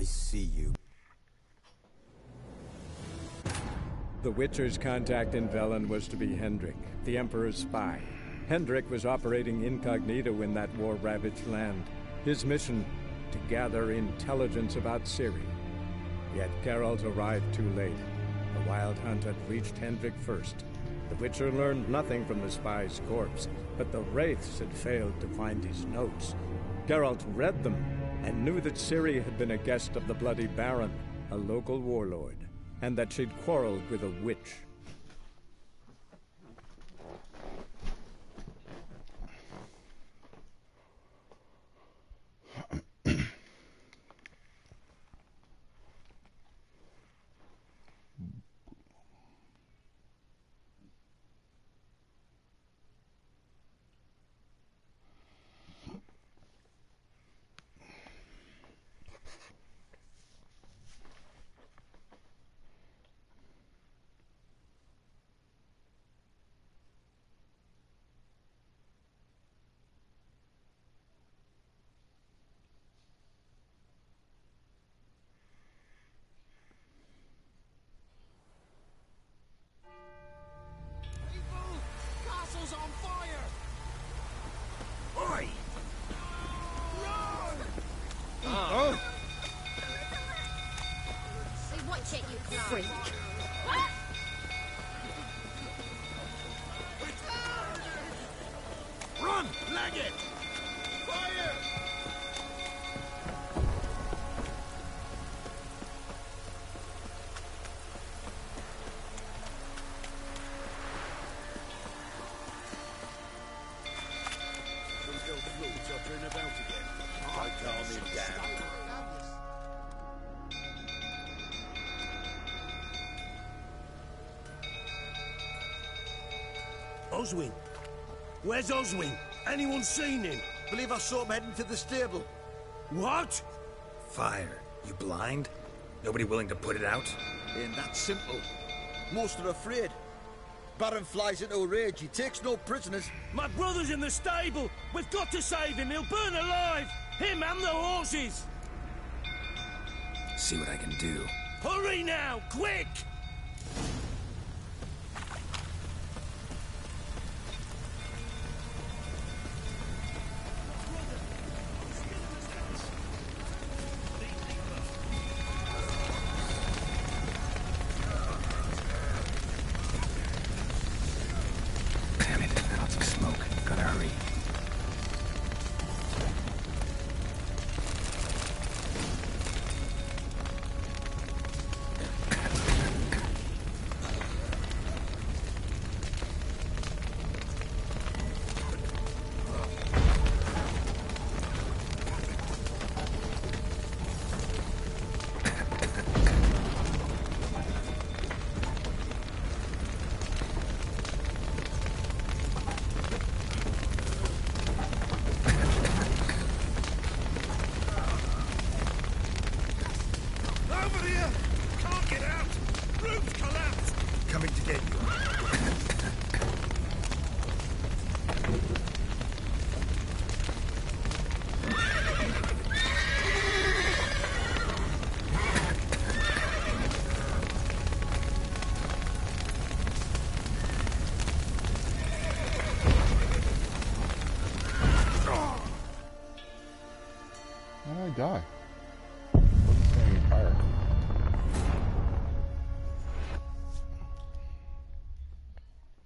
see you. The Witcher's contact in Velen was to be Hendrik, the Emperor's spy. Hendrik was operating incognito in that war-ravaged land. His mission, to gather intelligence about Ciri. Yet Geralt arrived too late. The Wild Hunt had reached Hendrik first. The Witcher learned nothing from the spy's corpse, but the Wraiths had failed to find his notes. Geralt read them, and knew that Ciri had been a guest of the Bloody Baron, a local warlord, and that she'd quarreled with a witch. On fire! Oi! Run! Oh! Hey, watch it, you freak! Run! Leg it! Fire! Oswin? Where's Oswin? Anyone seen him? Believe I saw him heading to the stable. What? Fire. You blind? Nobody willing to put it out? Ain't that simple. Most are afraid. Baron flies into a rage. He takes no prisoners. My brother's in the stable. We've got to save him. He'll burn alive. Him and the horses. See what I can do. Hurry now, quick! Damn it, lots of smoke. Gotta hurry. Over here! Can't get out! Roof's collapsed! Coming to get you. How did I die? Wasn't standing fire.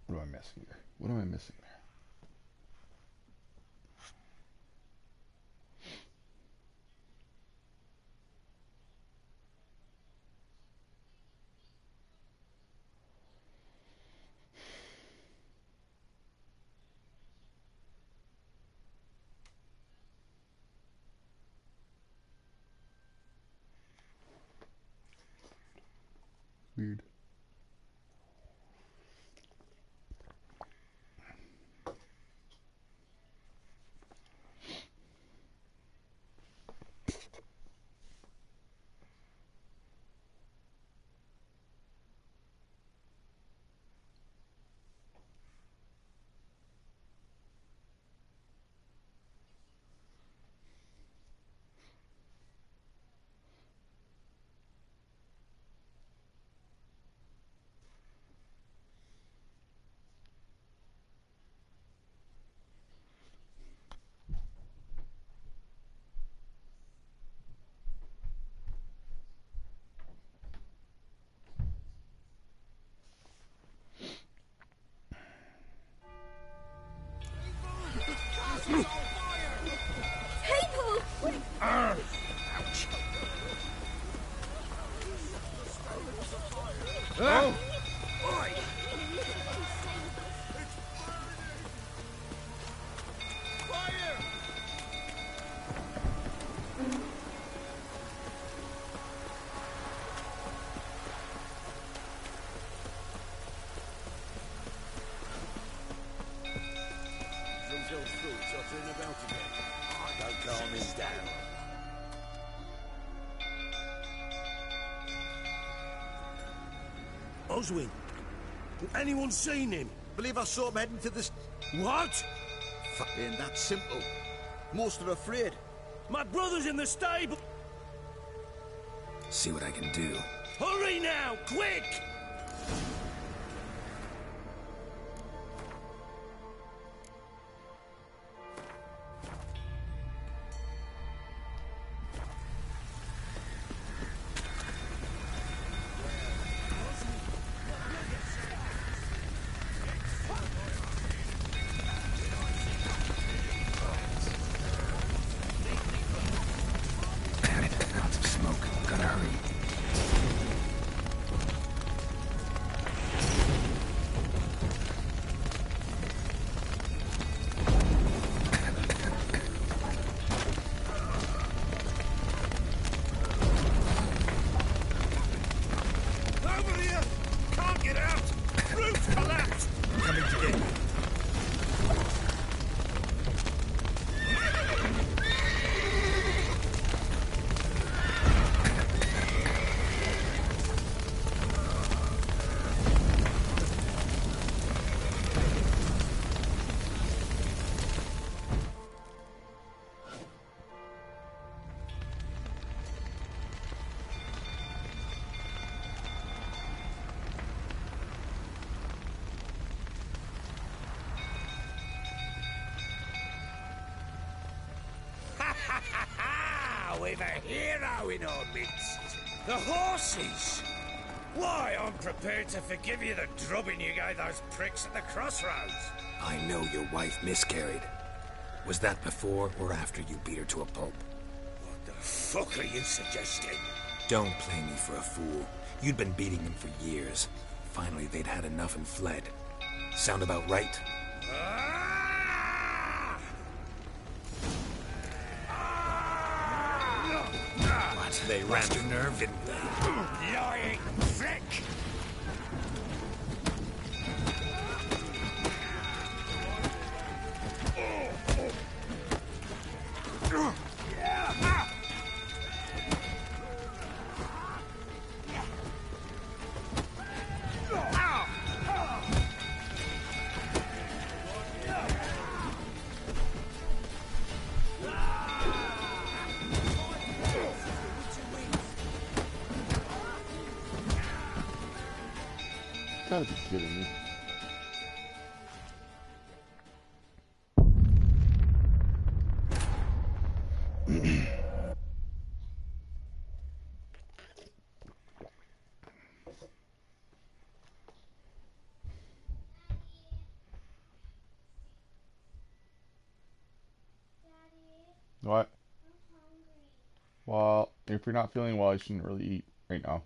What am I missing here? What am I missing there? Weird. Oh! Oswin, anyone seen him? Believe I saw him heading to this. What? Ain't that simple. Most are afraid. My brother's in the stable. See what I can do. Hurry now, quick! We've a hero in our midst. The horses! Why, I'm prepared to forgive you the drubbing you gave those pricks at the crossroads. I know your wife miscarried. Was that before or after you beat her to a pulp? What the fuck are you suggesting? Don't play me for a fool. You'd been beating them for years. Finally, they'd had enough and fled. Sound about right? What? They ran your nerve, didn't they? Lying prick! Gotta be kidding me. What? Well, if you're not feeling well, you shouldn't really eat right now.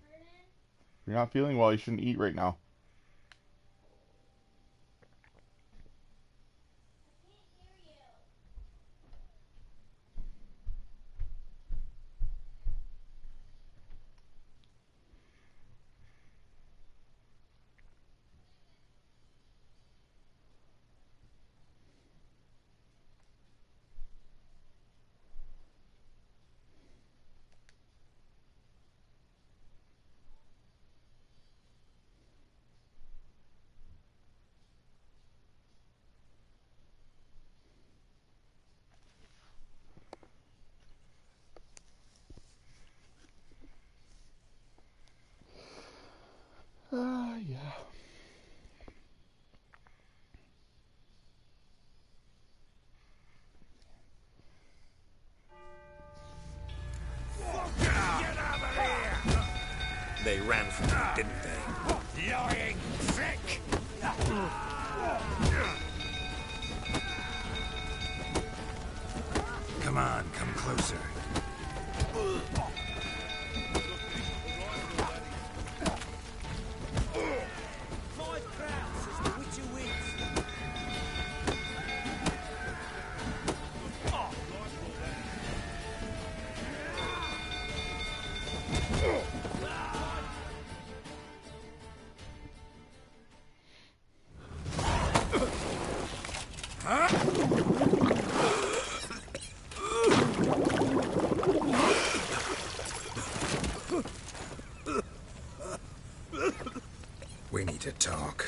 If you're not feeling well, you shouldn't eat right now. Yeah. Get over here! They ran from you, didn't they? Lying prick! Come on, come closer. We need to talk.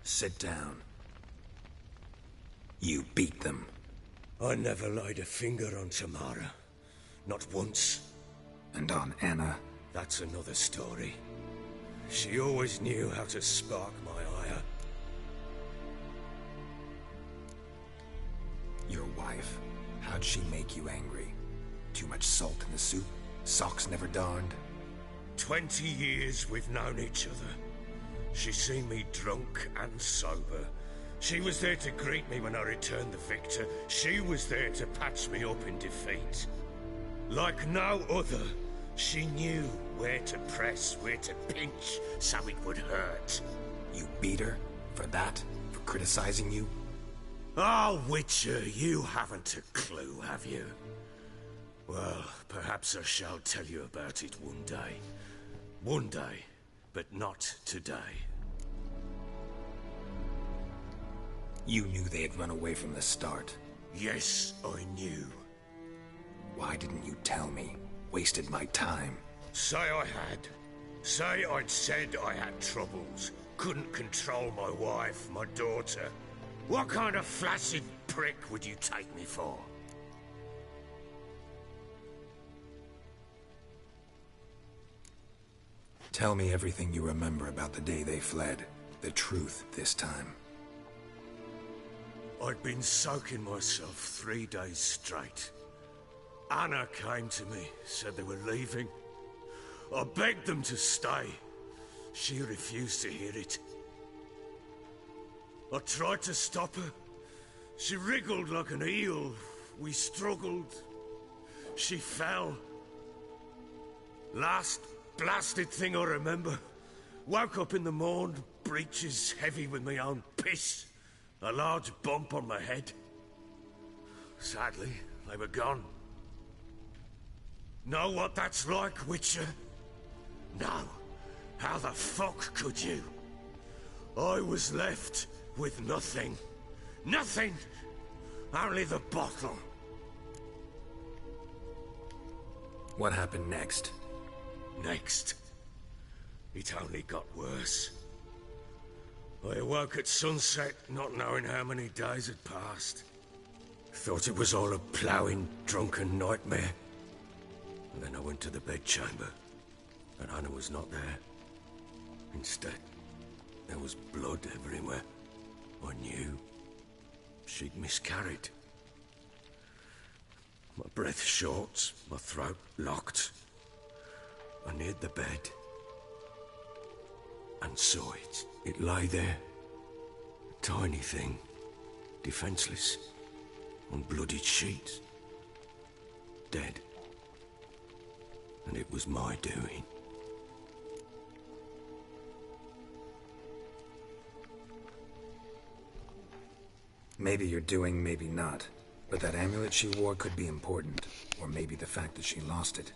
Sit down. You beat them. I never laid a finger on Tamara. Not once. And on Anna? That's another story. She always knew how to spark my ire. Your wife, how'd she make you angry? Too much salt in the soup? Socks never darned? 20 years we've known each other. She's seen me drunk and sober. She was there to greet me when I returned the victor. She was there to patch me up in defeat. Like no other, she knew where to press, where to pinch, so it would hurt. You beat her? For that? For criticizing you? Oh, Witcher, you haven't a clue, have you? Well, perhaps I shall tell you about it one day. One day, but not today. You knew they had run away from the start. Yes, I knew. Why didn't you tell me? Wasted my time. Say I had. Say I'd said I had troubles. Couldn't control my wife, my daughter. What kind of flaccid prick would you take me for? Tell me everything you remember about the day they fled. The truth this time. I'd been soaking myself 3 days straight. Anna came to me, said they were leaving. I begged them to stay. She refused to hear it. I tried to stop her. She wriggled like an eel. We struggled. She fell. Last blasted thing I remember. Woke up in the morn, breeches heavy with my own piss. A large bump on my head. Sadly, they were gone. Know what that's like, Witcher? No. How the fuck could you? I was left with nothing. Nothing! Only the bottle. What happened next? Next. It only got worse. I awoke at sunset, not knowing how many days had passed. Thought it was all a ploughing, drunken nightmare. And then I went to the bedchamber, and Anna was not there. Instead, there was blood everywhere. I knew she'd miscarried. My breath short, my throat locked. I neared the bed and saw it. It lay there, a tiny thing, defenseless, on bloodied sheets, dead. And it was my doing. Maybe you're doing, maybe not. But that amulet she wore could be important. Or maybe the fact that she lost it.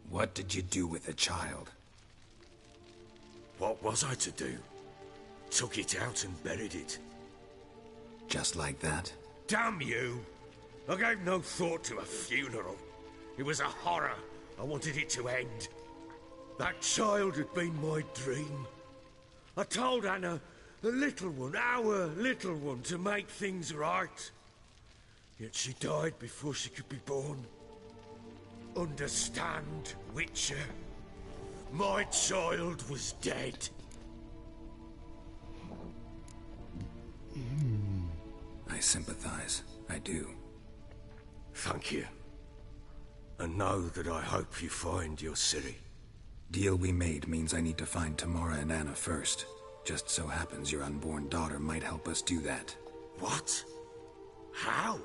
What did you do with the child? What was I to do? Took it out and buried it. Just like that? Damn you! I gave no thought to a funeral. It was a horror. I wanted it to end. That child had been my dream. I told Anna, the little one, our little one, to make things right. Yet she died before she could be born. Understand, Witcher? My child was dead. I sympathize. I do. Thank you. And know that I hope you find your Ciri. Deal we made means I need to find Tamara and Anna first. Just so happens your unborn daughter might help us do that. What? How?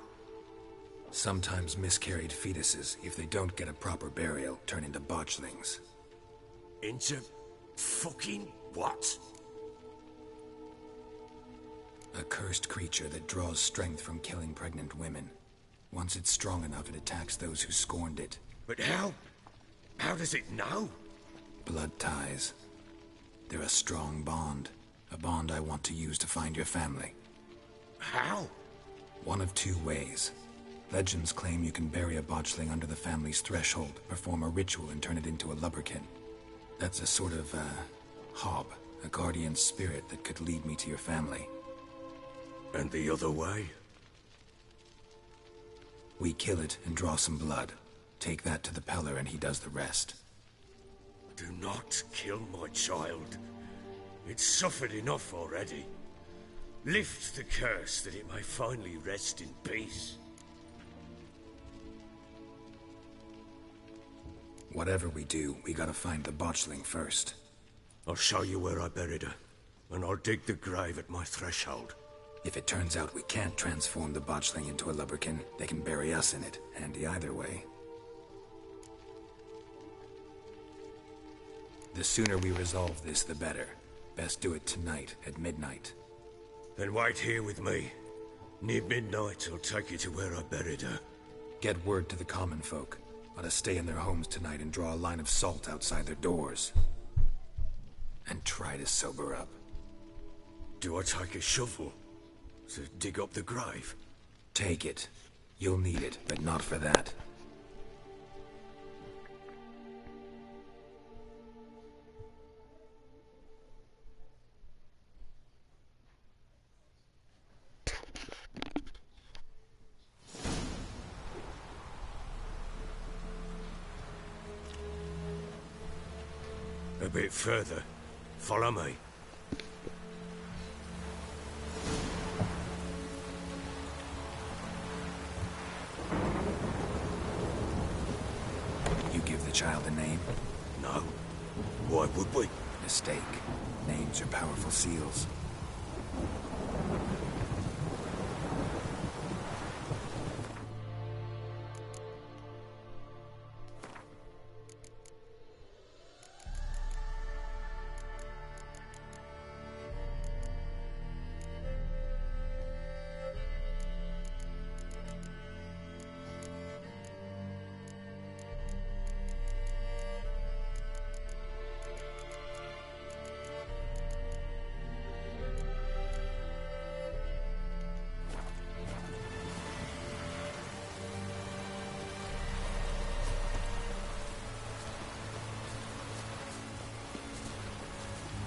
Sometimes miscarried fetuses, if they don't get a proper burial, turn into botchlings. Into fucking what? A cursed creature that draws strength from killing pregnant women. Once it's strong enough, it attacks those who scorned it. But how? How does it know? Blood ties. They're a strong bond. A bond I want to use to find your family. How? One of two ways. Legends claim you can bury a botchling under the family's threshold, perform a ritual, and turn it into a lubberkin. That's a sort of, hob, a guardian spirit that could lead me to your family. And the other way? We kill it and draw some blood. Take that to the Peller and he does the rest. Do not kill my child. It's suffered enough already. Lift the curse that it may finally rest in peace. Whatever we do, we gotta find the botchling first. I'll show you where I buried her, and I'll dig the grave at my threshold. If it turns out we can't transform the botchling into a lubberkin, they can bury us in it. Handy either way. The sooner we resolve this, the better. Best do it tonight, at midnight. Then wait here with me. Near midnight, I'll take you to where I buried her. Get word to the common folk. Let us stay in their homes tonight and draw a line of salt outside their doors. And try to sober up. Do I take a shovel to dig up the grave? Take it. You'll need it, but not for that. A bit further. Follow me. You give the child a name? No. Why would we? Mistake. Names are powerful seals.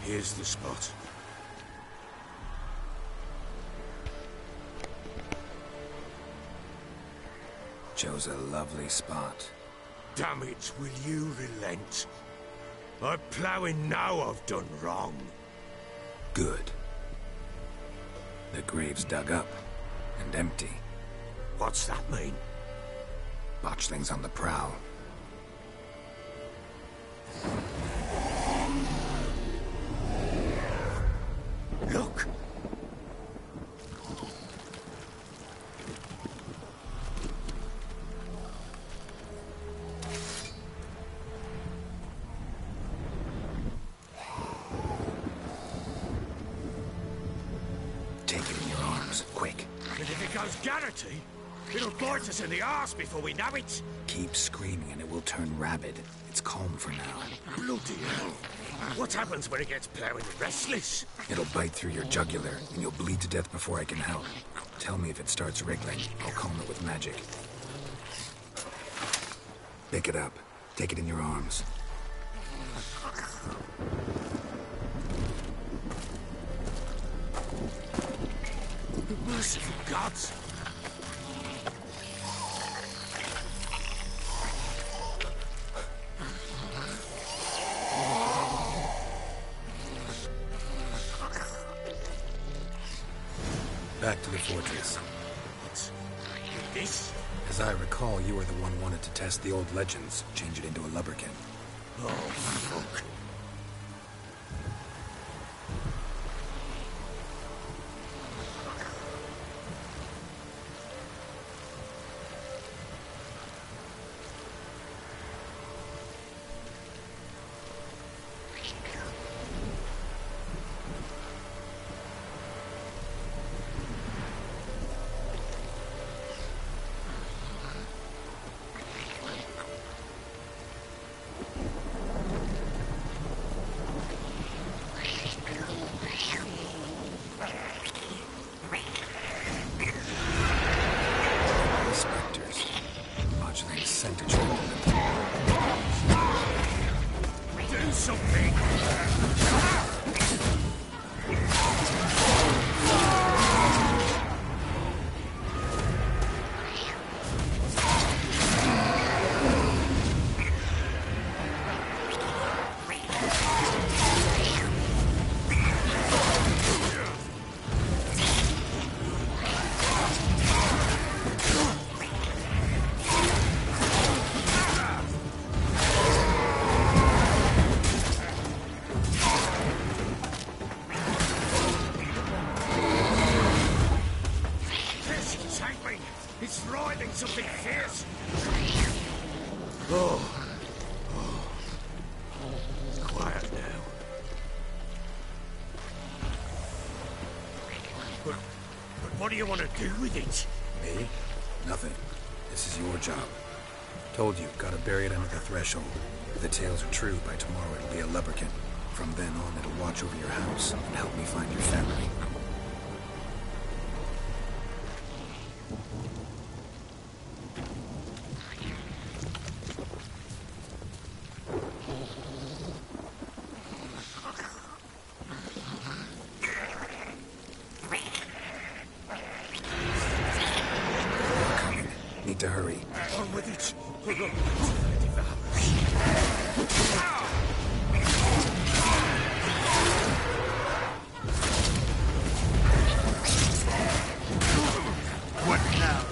Here's the spot. Chose a lovely spot. Damn it, will you relent? I'm ploughing now I've done wrong. Good. The grave's dug up and empty. What's that mean? Botchling's on the prowl. Look! Take it in your arms, quick. And if it goes Garrity, it'll bite us in the arse before we know it. Keep screaming and it will turn rabid. It's calm for now. Bloody hell. What happens when it gets plowing restless? It'll bite through your jugular, and you'll bleed to death before I can help. Tell me if it starts wriggling. I'll calm it with magic. Pick it up. Take it in your arms. Merciful gods! Back to the fortress. What's this? As I recall, you were the one wanted to test the old legends, change it into a lubberkin. Oh, fuck. something! It's writhing something fierce. Oh. Quiet now. But what do you want to do with it? Me? Nothing. This is your job. Told you, gotta bury it under the threshold. If the tales are true, by tomorrow it'll be a lubberkin. From then on, it'll watch over your house and help me find your family. Need to hurry. On with it. What now?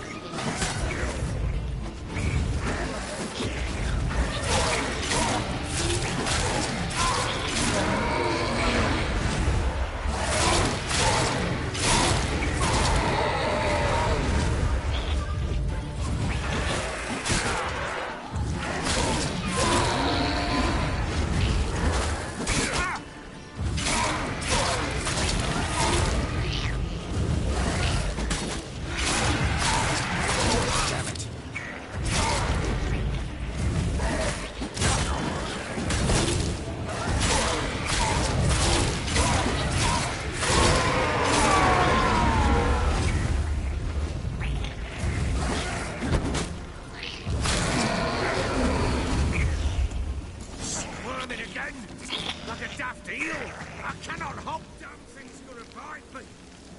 Like a daft eel. I cannot hop. Damn thing's gonna bite me.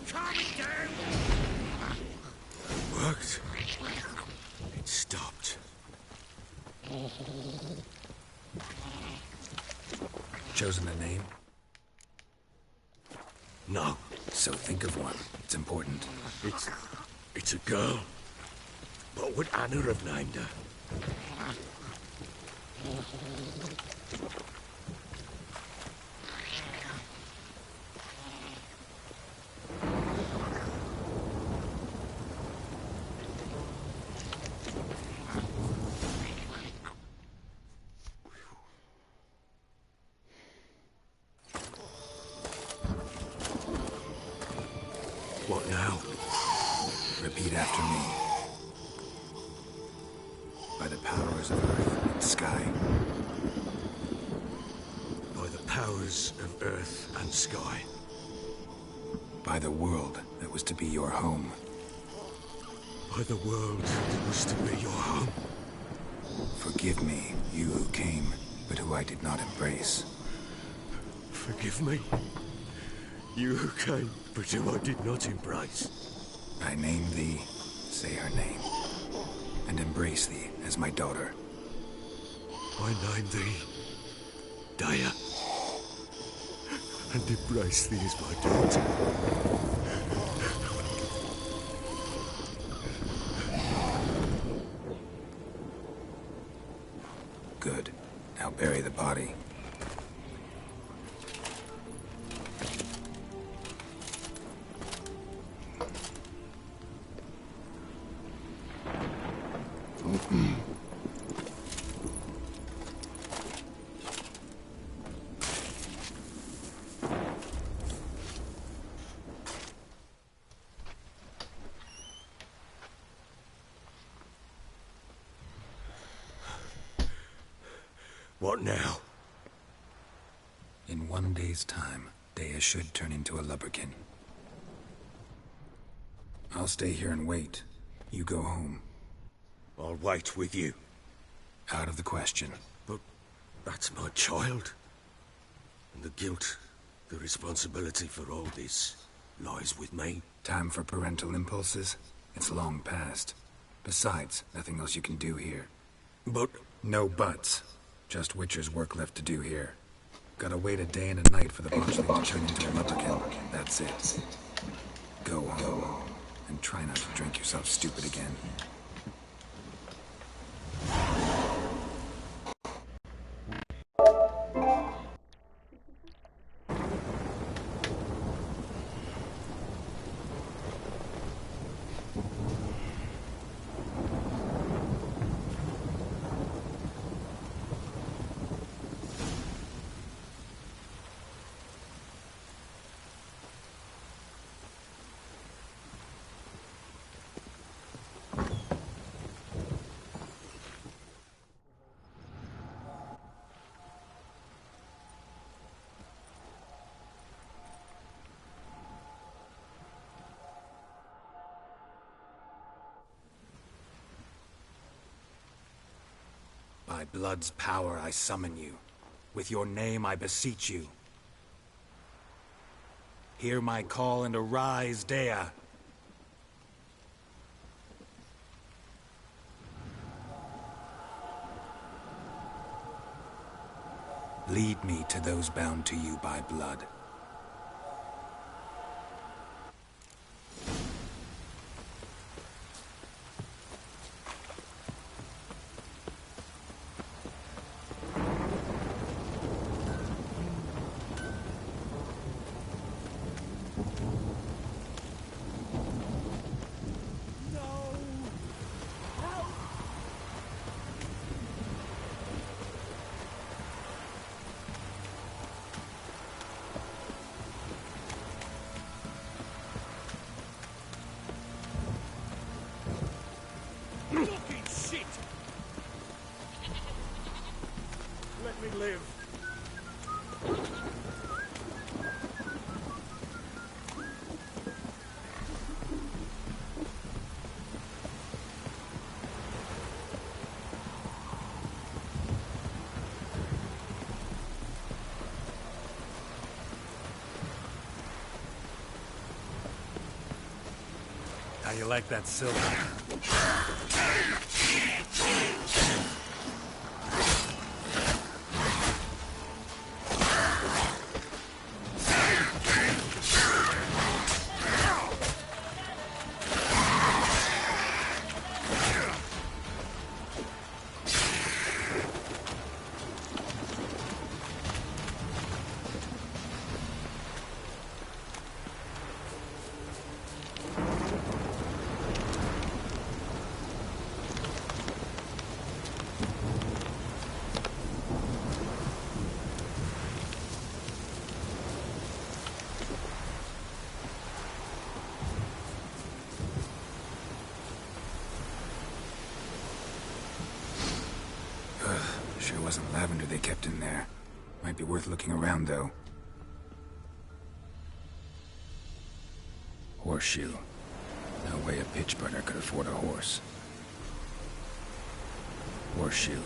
Calm it down. It worked. It stopped. Chosen a name? No. So think of one. It's important. It's a girl. What would Anna have named her? What now? Repeat after me. By the powers of earth and sky. By the powers of earth and sky. By the world that was to be your home. By the world that was to be your home. Forgive me, you who came, but who I did not embrace. Forgive me. You who came, but who I did not embrace. I name thee, say her name, and embrace thee as my daughter. I name thee, Daya, and embrace thee as my daughter. Good. Now bury the body. What now? In 1 day's time, Daya should turn into a lubberkin. I'll stay here and wait. You go home. I'll wait with you. Out of the question. But that's my child. And the guilt, the responsibility for all this, lies with me. Time for parental impulses? It's long past. Besides, nothing else you can do here. But... No buts. Just Witcher's work left to do here. Gotta wait a day and a night for the botchling to turn into a leprechaun. That's it. Go home. And try not to drink yourself stupid again. By blood's power I summon you. With your name I beseech you. Hear my call and arise, Dea. Lead me to those bound to you by blood. Fucking shit! Let me live. How you like that silver? Sure wasn't lavender they kept in there. Might be worth looking around, though. Horseshoe. No way a pitch burner could afford a horse. Horseshoe.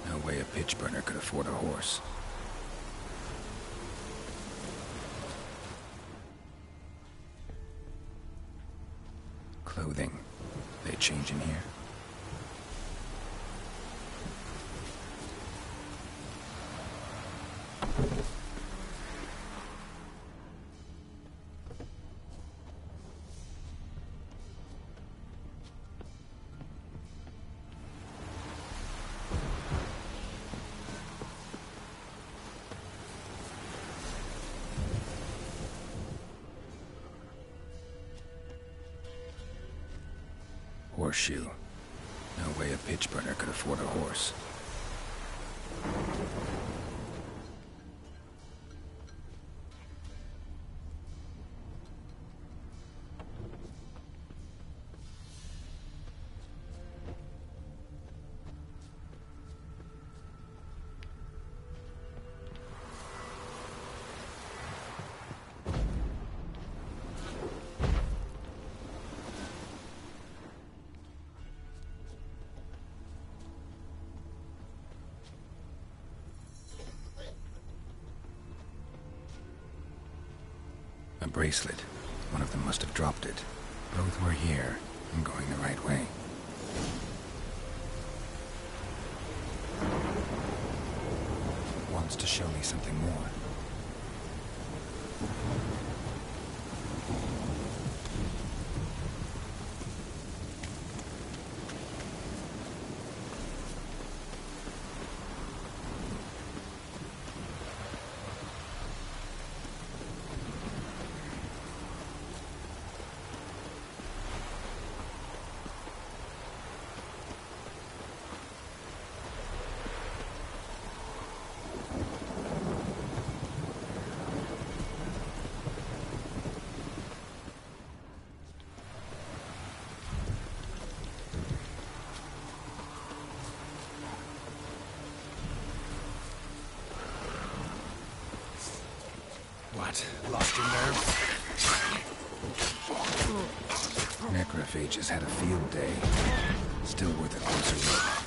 No way a pitch burner could afford a horse. Clothing. They change in here? Horseshoe. No way a pitch burner could afford a horse. A bracelet. One of them must have dropped it. Both were here. I'm going the right way. Wants to show me something more. What? Lost your nerve? Necrophages had a field day. Still worth a closer look.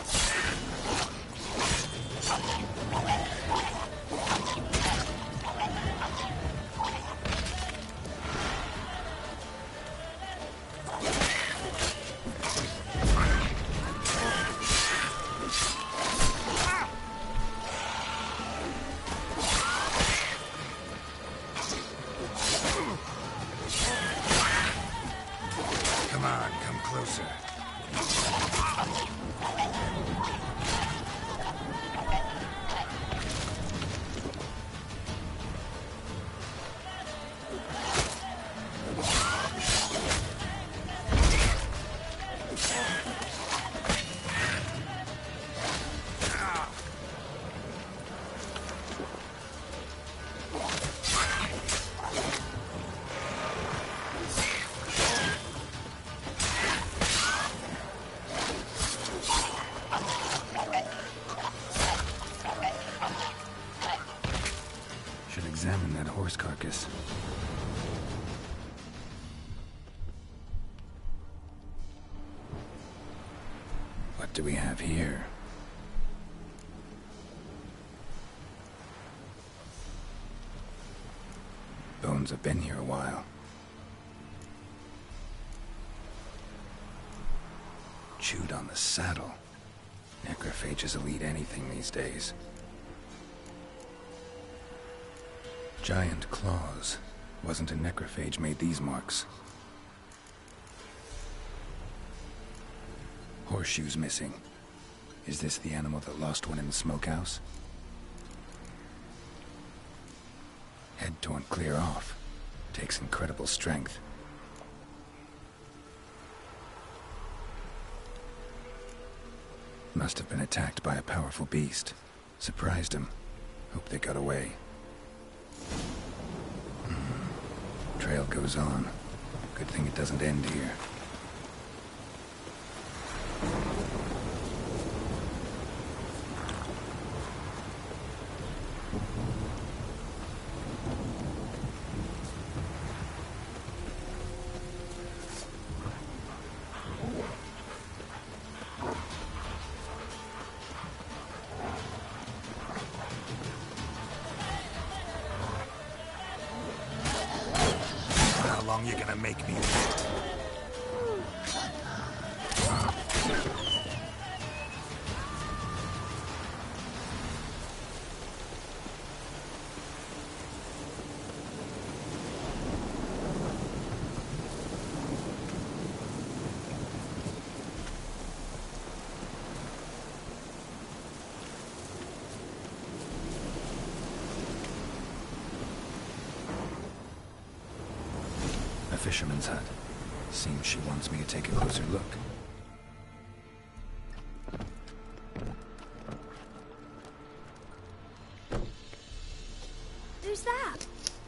Come on, come closer. Should examine that horse carcass. What do we have here? Bones have been here a while. Chewed on the saddle. Necrophages will eat anything these days. Giant claws. Wasn't a necrophage made these marks. Horseshoes missing. Is this the animal that lost one in the smokehouse? Head torn clear off. Takes incredible strength. Must have been attacked by a powerful beast. Surprised him. Hope they got away. Trail goes on. Good thing it doesn't end here. How long you gonna make me wait? A fisherman's hut. Seems she wants me to take a closer look. Who's that?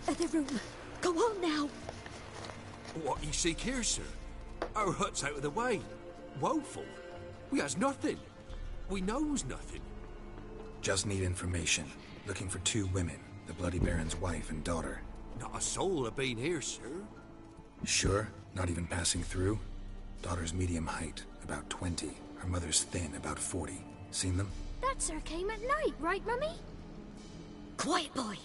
Other room. Go on now. What you seek here, sir? Our hut's out of the way. Woeful. We has nothing. We knows nothing. Just need information. Looking for two women. The Bloody Baron's wife and daughter. Not a soul have been here, sir. Sure? Not even passing through? Daughter's medium height, about 20. Her mother's thin, about 40. Seen them? That sir came at night, right, Mummy? Quiet, boy.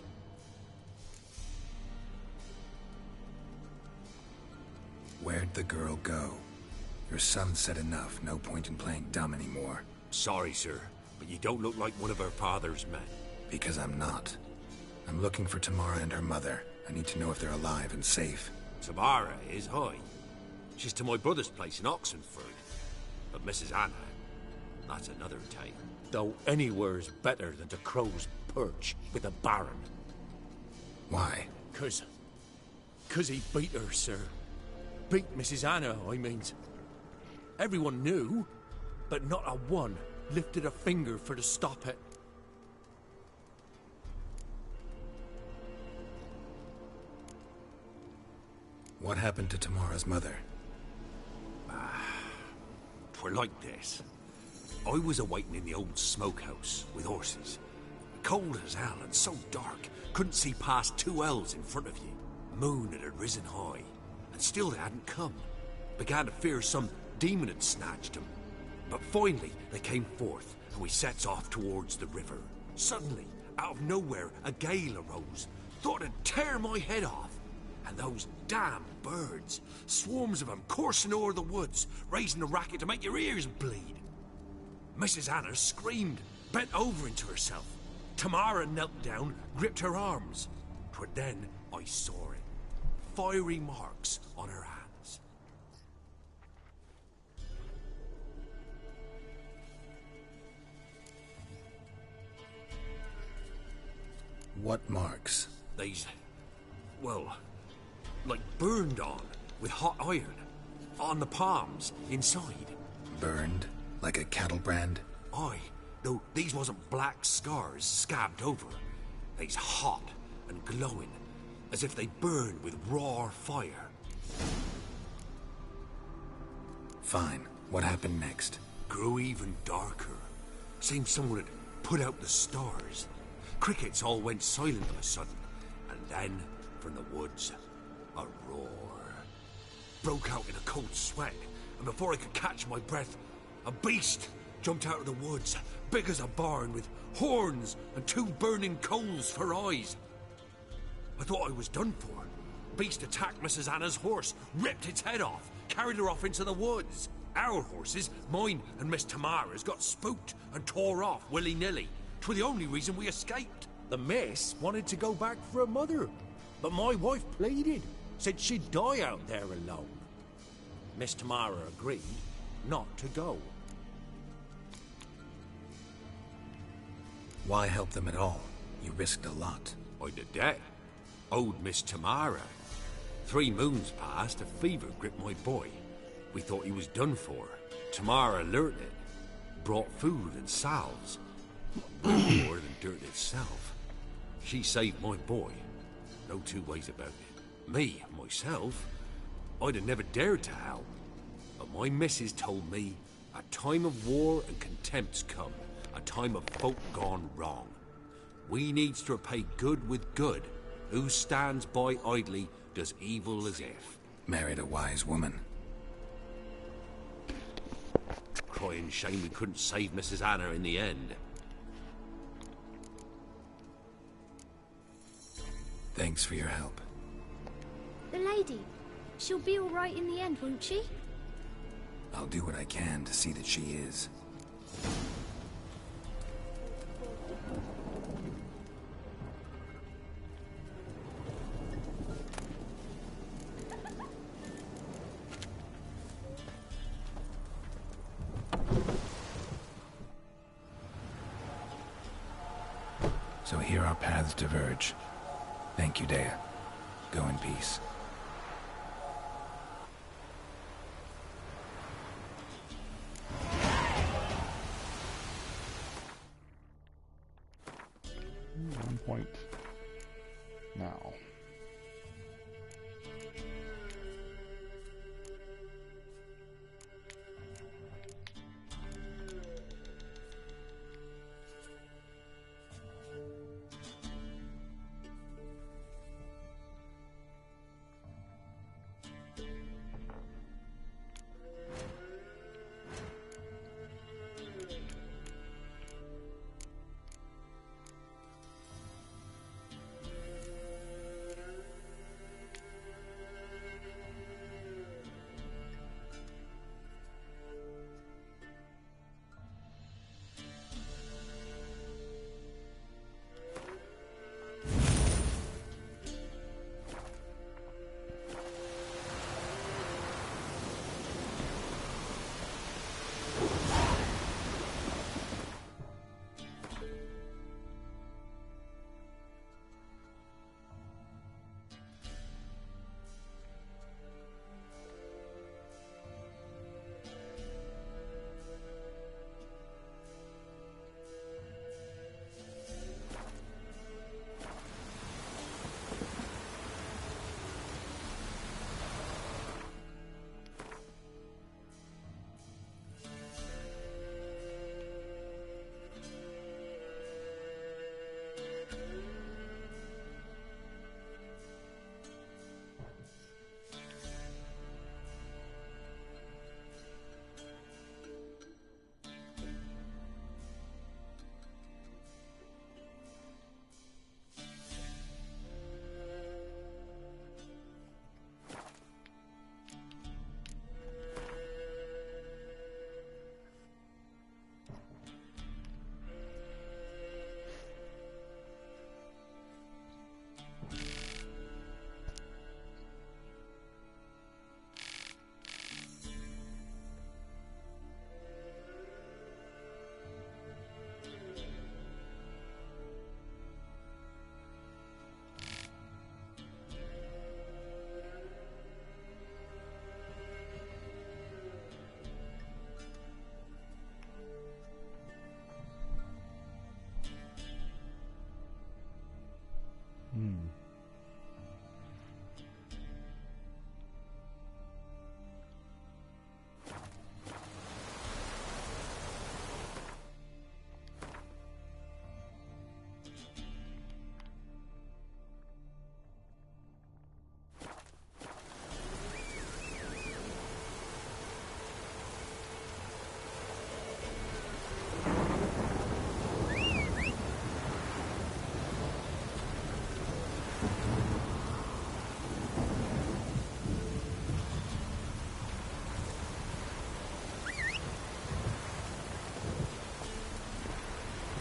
Where'd the girl go? Your son said enough. No point in playing dumb anymore. Sorry, sir, but you don't look like one of her father's men. Because I'm not. I'm looking for Tamara and her mother. I need to know if they're alive and safe. Tamara is high. She's to my brother's place in Oxenford. But Mrs. Anna, that's another tale. Though anywhere's better than to Crow's Perch with a baron. Why? 'Cause he beat her, sir. Beat Mrs. Anna, I means. Everyone knew, but not a one lifted a finger for to stop it. What happened to Tamara's mother? 'Twere like this. I was awaiting in the old smokehouse with horses. Cold as hell and so dark, couldn't see past 2 ells in front of you. Moon had risen high, and still they hadn't come. Began to fear some demon had snatched them. But finally they came forth, and we sets off towards the river. Suddenly, out of nowhere, a gale arose. Thought it'd tear my head off. And those damn birds, swarms of them coursing o'er the woods, raising a racket to make your ears bleed. Mrs. Anna screamed, bent over into herself. Tamara knelt down, gripped her arms. 'Twere then I saw it. Fiery marks on her hands. What marks? These, well, like burned on with hot iron. On the palms, inside. Burned? Like a cattle brand? Aye, though these wasn't black scars scabbed over. They's hot and glowing, as if they burned with raw fire. Fine. What happened next? Grew even darker. Seemed someone had put out the stars. Crickets all went silent of a sudden, and then, from the woods, a roar. Broke out in a cold sweat, and before I could catch my breath, a beast jumped out of the woods, big as a barn, with horns and 2 burning coals for eyes. I thought I was done for. Beast attacked Mrs. Anna's horse, ripped its head off, carried her off into the woods. Our horses, mine and Miss Tamara's, got spooked and tore off willy-nilly. 'Twere the only reason we escaped. The miss wanted to go back for her mother, but my wife pleaded, said she'd die out there alone. Miss Tamara agreed not to go. Why help them at all? You risked a lot. I'd a debt. Owed Miss Tamara. 3 moons passed, a fever gripped my boy. We thought he was done for. Tamara learnt it. Brought food and salves. More than dirt itself. She saved my boy. No 2 ways about it. Me, myself, I'd have never dared to help. But my missus told me a time of war and contempt's come. A time of folk gone wrong. We needs to repay good with good. Who stands by idly does evil as if. Married a wise woman. Crying shame we couldn't save Mrs. Anna in the end. Thanks for your help. The lady. She'll be all right in the end, won't she? I'll do what I can to see that she is. So here our paths diverge. Thank you, Dea. Go in peace. One point now.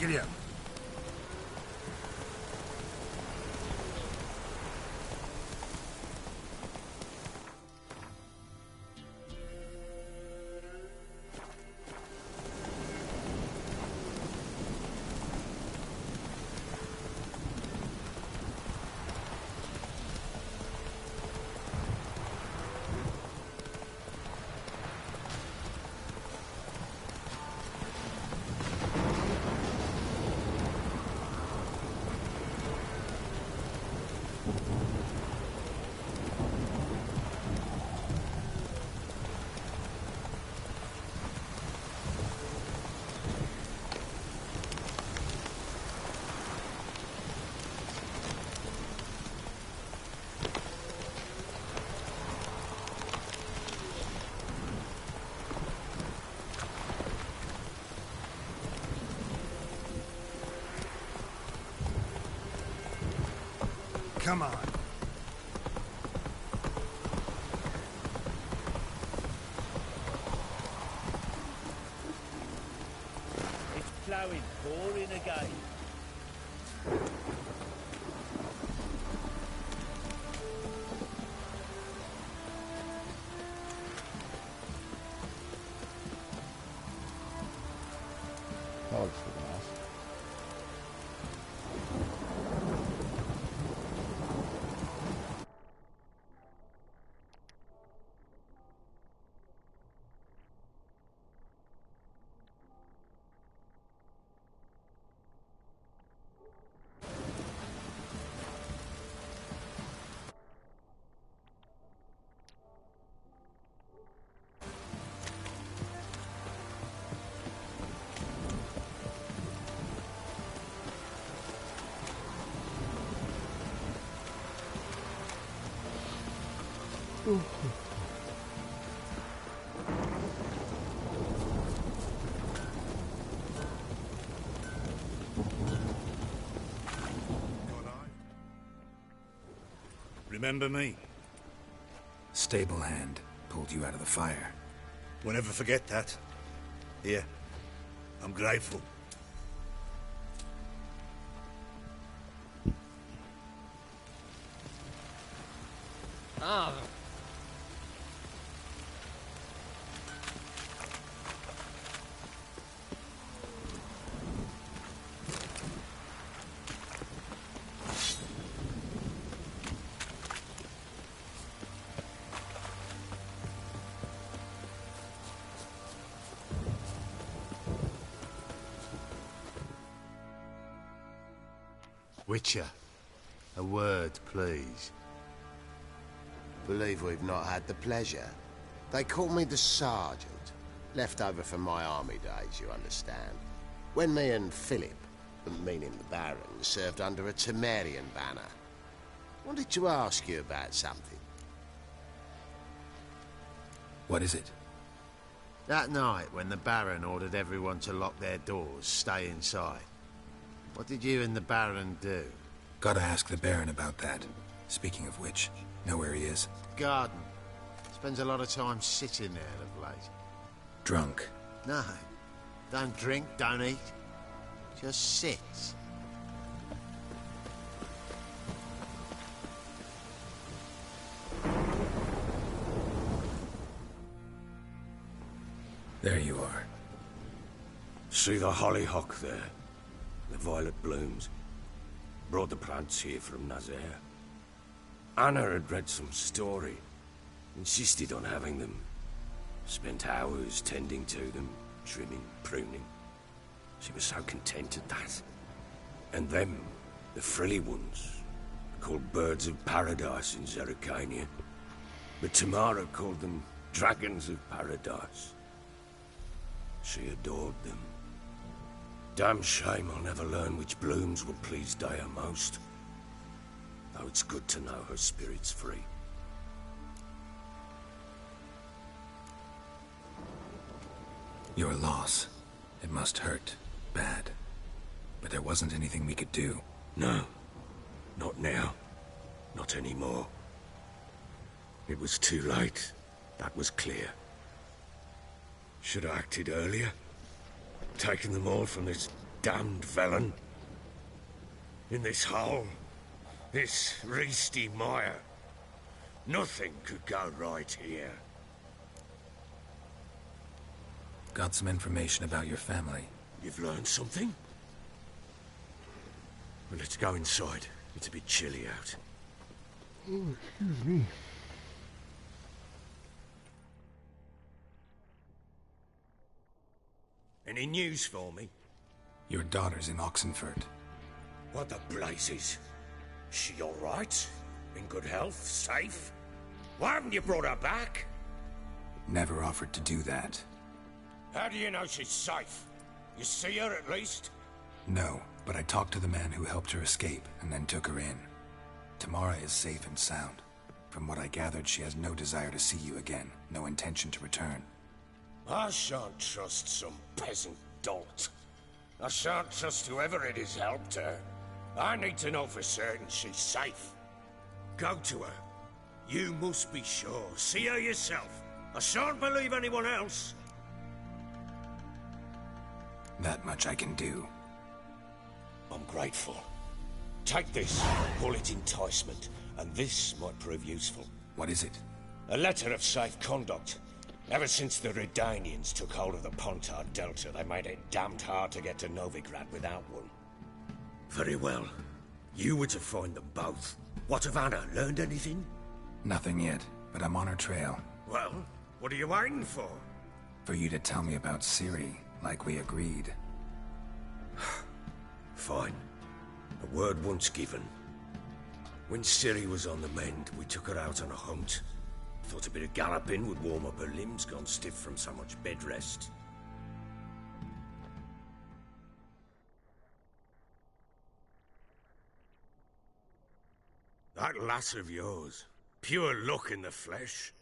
Giddy up. Come on. It's ploughing, pouring again. That looks pretty nice. Remember me? Stable hand pulled you out of the fire. Won't ever forget that. Here, I'm grateful. Ah, Witcher, a word, please. Believe we've not had the pleasure. They call me the Sergeant. Left over from my army days, you understand. When me and Philip, meaning the Baron, served under a Temerian banner. Wanted to ask you about something. What is it? That night when the Baron ordered everyone to lock their doors, stay inside. What did you and the Baron do? Gotta ask the Baron about that. Speaking of which, know where he is? Garden. Spends a lot of time sitting there of late. Drunk. No. Don't drink, don't eat. Just sits. There you are. See the hollyhock there? The violet blooms. Brought the plants here from Nazaire. Anna had read some story. Insisted on having them. Spent hours tending to them, trimming, pruning. She was so content at that. And them, the frilly ones, called birds of paradise in Zerrikania, but Tamara called them dragons of paradise. She adored them. Damn shame I'll never learn which blooms will please Daya most. Though it's good to know her spirit's free. Your loss. It must hurt. Bad. But there wasn't anything we could do. No. Not now. Not anymore. It was too late. That was clear. Should have acted earlier. Taken them all from this damned Velen. In this hole. This reesty mire. Nothing could go right here. Got some information about your family. You've learned something? Well, let's go inside. It's a bit chilly out. Oh, excuse me. Any news for me? Your daughter's in Oxenford. What the blazes? She all right? In good health? Safe? Why haven't you brought her back? Never offered to do that. How do you know she's safe? You see her at least? No, but I talked to the man who helped her escape and then took her in. Tamara is safe and sound. From what I gathered, she has no desire to see you again, no intention to return. I shan't trust some peasant dolt. I shan't trust whoever it is helped her. I need to know for certain she's safe. Go to her. You must be sure. See her yourself. I shan't believe anyone else. That much I can do. I'm grateful. Take this. Call it enticement. And this might prove useful. What is it? A letter of safe conduct. Ever since the Redanians took hold of the Pontard Delta, they made it damned hard to get to Novigrad without one. Very well. You were to find them both. What of Anna? Learned anything? Nothing yet, but I'm on her trail. Well, what are you waiting for? For you to tell me about Ciri, like we agreed. Fine. A word once given. When Ciri was on the mend, we took her out on a hunt. Thought a bit of galloping would warm up her limbs gone stiff from so much bed rest. That lass of yours, pure luck in the flesh.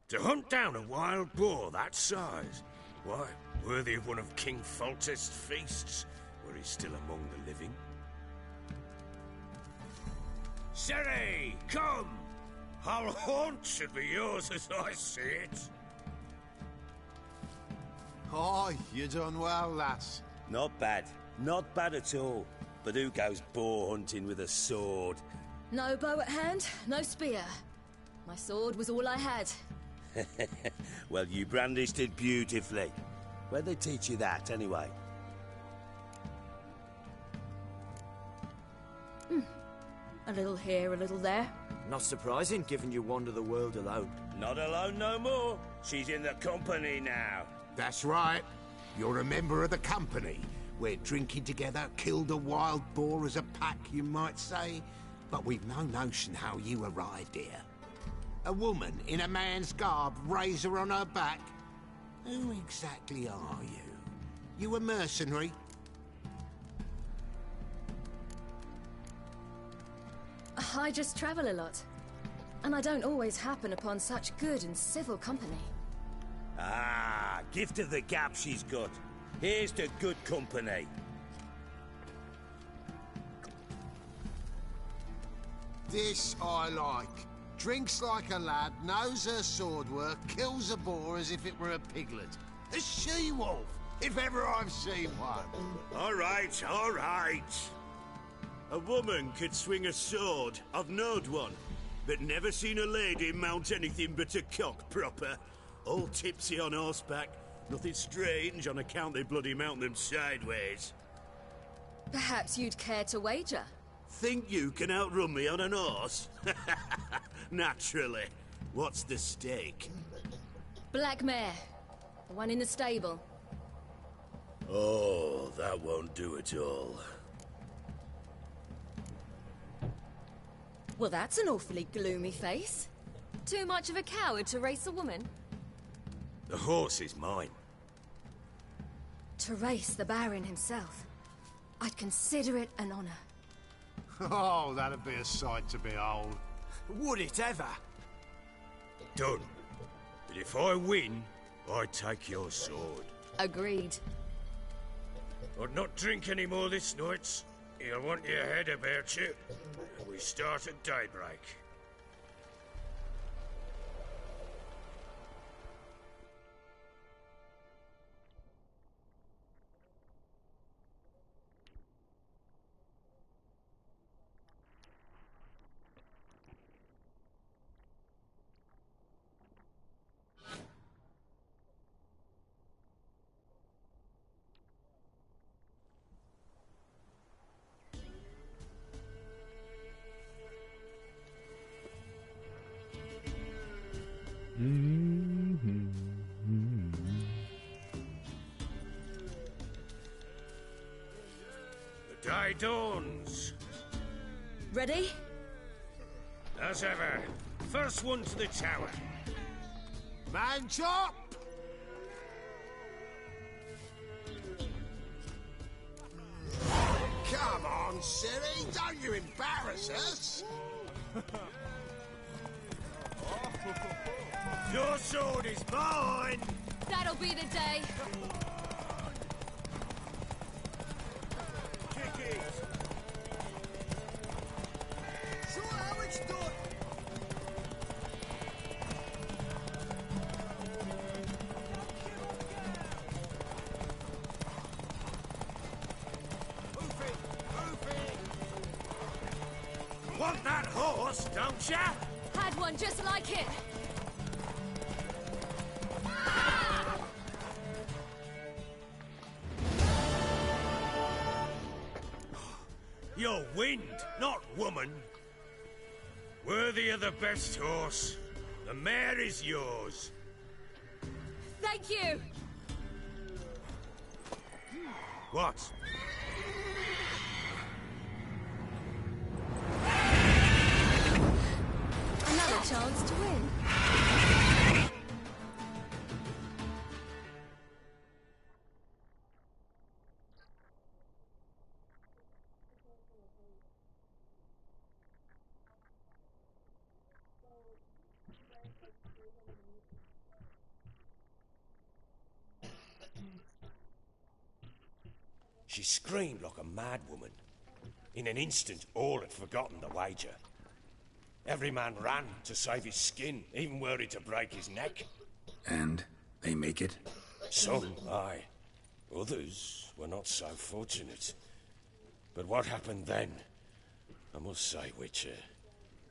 To hunt down a wild boar that size, why, worthy of one of King Foltest's feasts, were he still among the living. Ciri, come! Our haunt should be yours as I see it. Oh, you done well, lass. Not bad. Not bad at all. But who goes boar hunting with a sword? No bow at hand, no spear. My sword was all I had. Well, you brandished it beautifully. Where'd they teach you that, anyway? A little here, a little there. Not surprising, given you wander the world alone. Not alone no more. She's in the company now. That's right. You're a member of the company. We're drinking together, killed a wild boar as a pack, you might say. But we've no notion how you arrived here. A woman in a man's garb, razor on her back. Who exactly are you? You a mercenary? I just travel a lot. And I don't always happen upon such good and civil company. Ah, gift of the gab she's got. Here's to good company. This I like. Drinks like a lad, knows her sword work, kills a boar as if it were a piglet. A she-wolf, if ever I've seen one. All right, all right. A woman could swing a sword. I've knowed one. But never seen a lady mount anything but a cock proper. All tipsy on horseback. Nothing strange on account they bloody mount them sideways. Perhaps you'd care to wager? Think you can outrun me on an horse? Naturally. What's the stake? Black mare. The one in the stable. Oh, that won't do at all. Well, that's an awfully gloomy face. Too much of a coward to race a woman? The horse is mine. To race the Baron himself. I'd consider it an honor. Oh, that'd be a sight to behold. Would it ever? Done. But if I win, I take your sword. Agreed. I'd not drink any more this night. You'll want your head about you. And we start at daybreak. The day dawns. Ready? As ever. First one to the tower. Man chop! Come on, silly, don't you embarrass us! Your sword is mine! That'll be the day. Kick it! Show how it's done! Want that horse, don't ya? Had one just like it. You're wind, not woman. Worthy of the best horse. The mare is yours. Thank you. What? Another chance to win. She screamed like a mad woman. In an instant, all had forgotten the wager. Every man ran to save his skin, even were he to break his neck. And they make it? Some, aye. Others were not so fortunate. But what happened then? I must say, Witcher,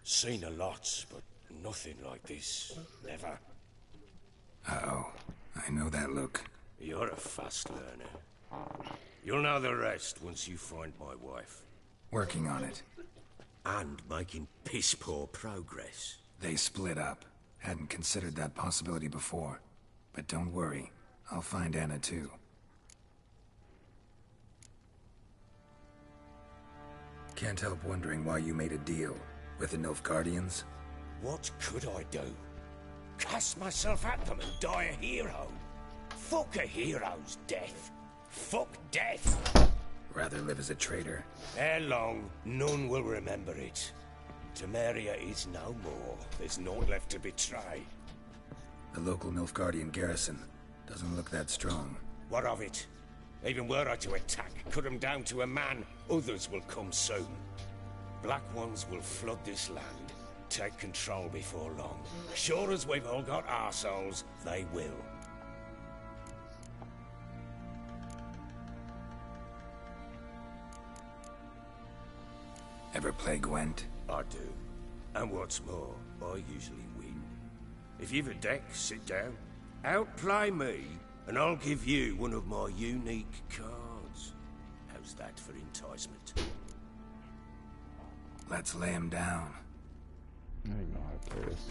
seen a lot, but nothing like this. Never. Uh-oh. I know that look. You're a fast learner. You'll know the rest once you find my wife. Working on it. And making piss-poor progress. They split up. Hadn't considered that possibility before. But don't worry. I'll find Anna too. Can't help wondering why you made a deal with the Nilfgaardians. What could I do? Cast myself at them and die a hero? Fuck a hero's death. Fuck death. Rather live as a traitor. Ere long, none will remember it. Temeria is no more. There's naught left to betray. The local Nilfgaardian garrison doesn't look that strong. What of it? Even were I to attack, cut them down to a man, others will come soon. Black Ones will flood this land, take control before long. Sure as we've all got arseholes, they will. Ever play Gwent? I do. And what's more, I usually win. If you've a deck, sit down. Outplay me, and I'll give you one of my unique cards. How's that for enticement? Let's lay him down. I don't know how to play this.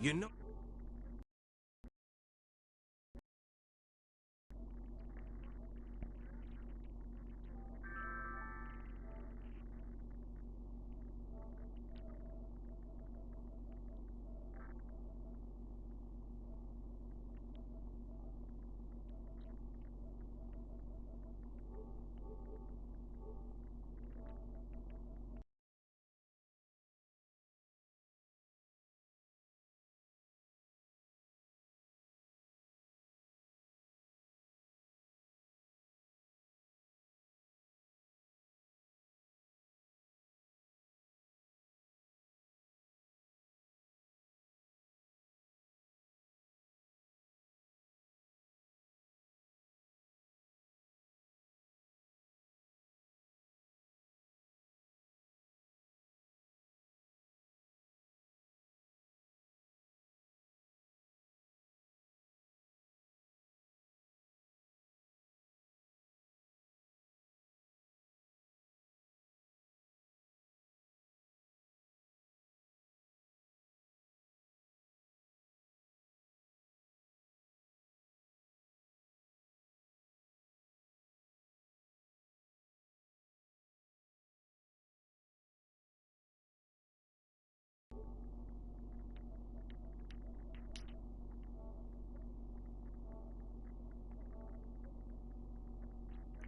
You're not...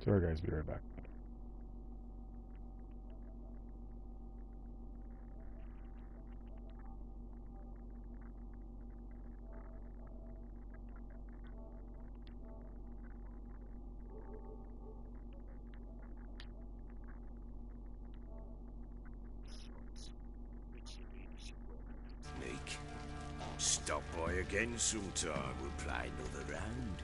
Sorry guys, be right back. Nick, stop by again sometime. We'll play another round.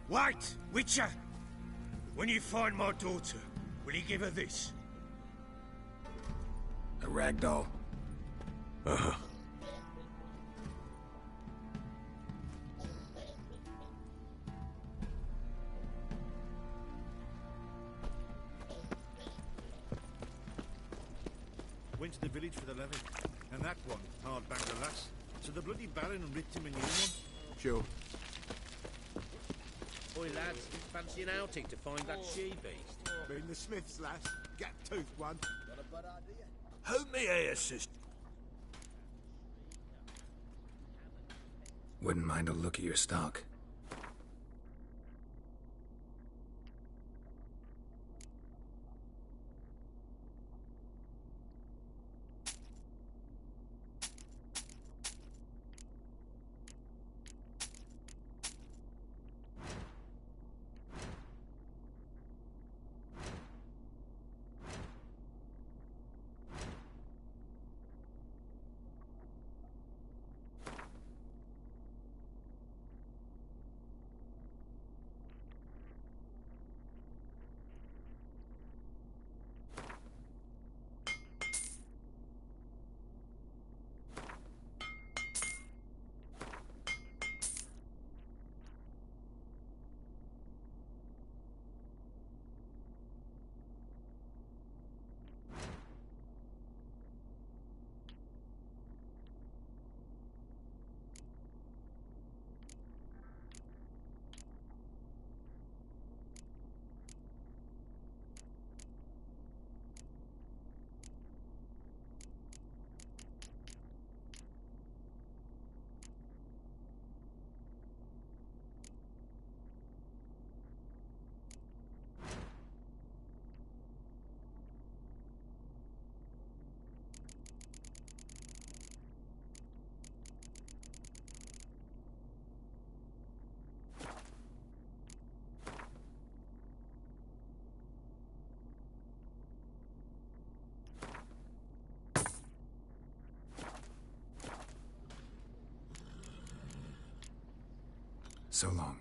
Wait! Witcher! When you find my daughter, will you give her this? A rag doll. Uh-huh. Went to the village for the levy, and that one hard bagged the lass. So the bloody Baron ripped him a new one. Sure. Oi lads, fancy an outing to find that she-beast? Been the Smiths, lass. Gap-toothed one. Not a bad idea. Who me here, sister? Wouldn't mind a look at your stock. So long.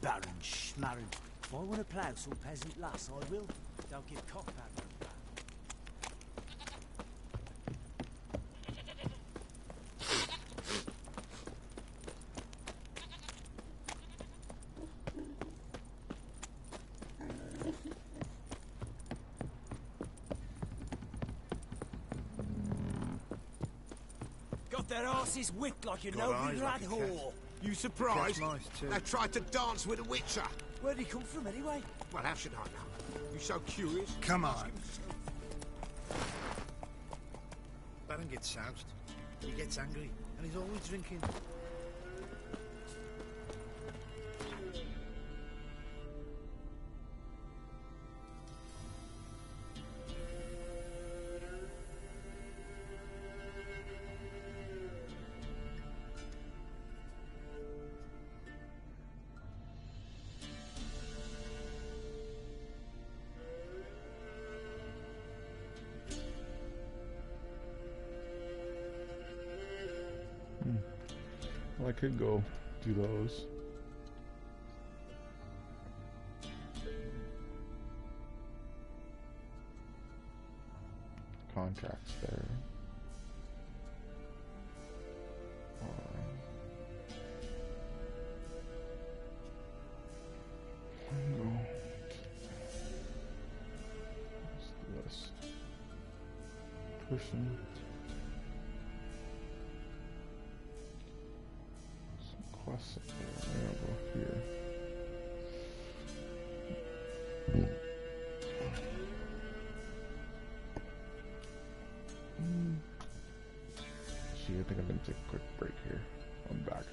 Baron Schmarren. If I want to plough some peasant lass, I will. Don't give cock that. Got their asses whipped like a no lad like a cat. whore. You surprised? Cat's nice too. They tried to dance with a witcher. Where'd he come from anyway? Well, how should I know? You so curious? Come Ask on. him. Baron gets soused. He gets angry, and he's always drinking. Well, I could go do those. Contracts there. No. Let's do this. Person. Quests up there. I'm gonna go here. See, I think I'm gonna take a quick break here. I'm back.